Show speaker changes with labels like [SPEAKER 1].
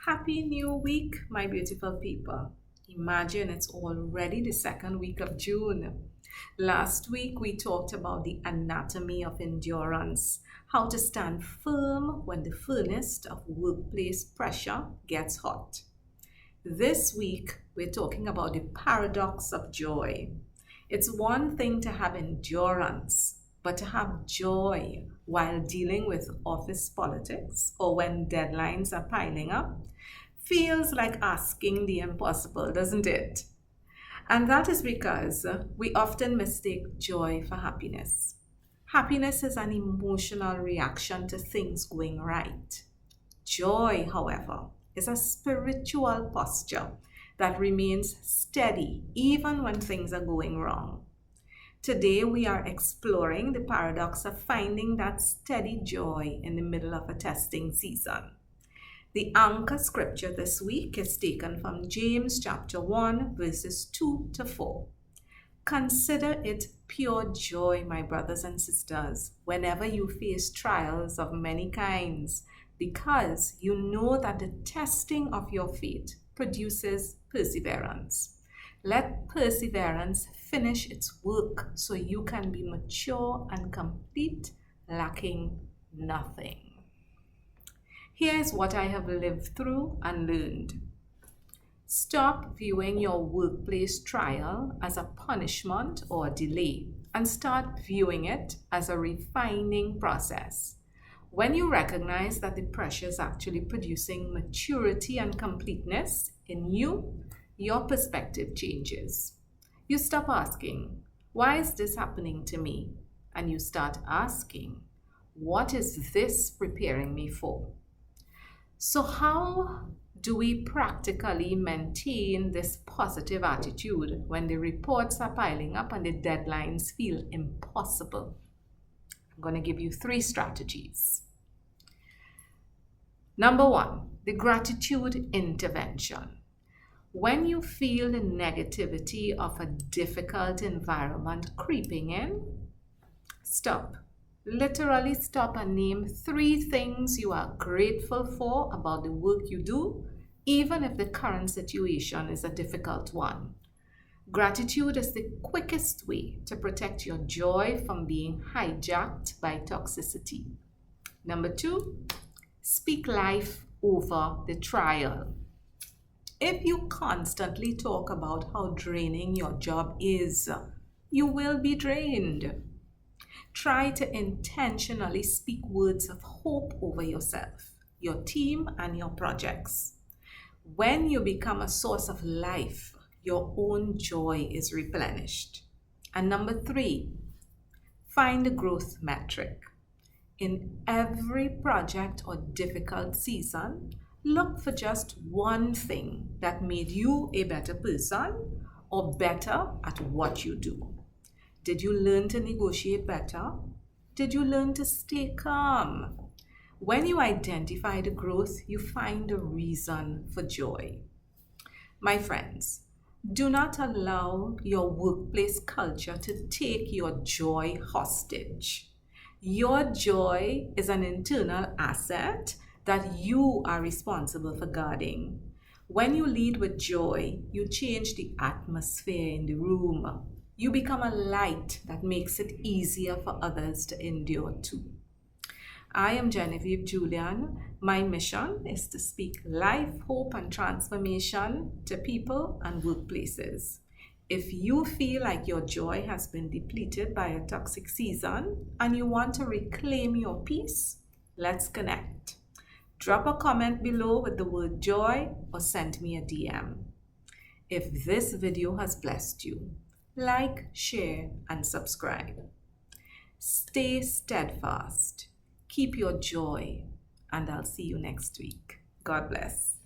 [SPEAKER 1] Happy new week, my beautiful people. Imagine it's already the second week of June. Last week, we talked about the anatomy of endurance, how to stand firm when the furnace of workplace pressure gets hot. This week, we're talking about the paradox of joy. It's one thing to have endurance, but to have joy while dealing with office politics or when deadlines are piling up feels like asking the impossible, doesn't it? And that is because we often mistake joy for happiness. Happiness is an emotional reaction to things going right. Joy, however, is a spiritual posture that remains steady even when things are going wrong. Today, we are exploring the paradox of finding that steady joy in the middle of a testing season. The anchor scripture this week is taken from James chapter 1, verses 2 to 4. Consider it pure joy, my brothers and sisters, whenever you face trials of many kinds, because you know that the testing of your faith produces perseverance. Let perseverance finish its work so you can be mature and complete, lacking nothing. Here's what I have lived through and learned. Stop viewing your workplace trial as a punishment or delay and start viewing it as a refining process. When you recognize that the pressure is actually producing maturity and completeness in you, your perspective changes. You stop asking, why is this happening to me? And you start asking, what is this preparing me for? So how do we practically maintain this positive attitude when the reports are piling up and the deadlines feel impossible? I'm going to give you 3 strategies. Number 1, the gratitude intervention. When you feel the negativity of a difficult environment creeping in, stop. Literally stop and name 3 things you are grateful for about the work you do, even if the current situation is a difficult one. Gratitude is the quickest way to protect your joy from being hijacked by toxicity. Number 2, speak life over the trial. If you constantly talk about how draining your job is, you will be drained. Try to intentionally speak words of hope over yourself, your team, and your projects. When you become a source of life, your own joy is replenished. And number 3, find a growth metric. In every project or difficult season, look for just one thing that made you a better person or better at what you do. Did you learn to negotiate better? Did you learn to stay calm? When you identify the growth, you find a reason for joy. My friends, do not allow your workplace culture to take your joy hostage. Your joy is an internal asset that you are responsible for guarding. When you lead with joy, you change the atmosphere in the room. You become a light that makes it easier for others to endure too. I am Genevieve Julian. My mission is to speak life, hope, and transformation to people and workplaces. If you feel like your joy has been depleted by a toxic season and you want to reclaim your peace, let's connect. Drop a comment below with the word joy or send me a DM. If this video has blessed you, like, share, and subscribe. Stay steadfast. Keep your joy, and I'll see you next week. God bless.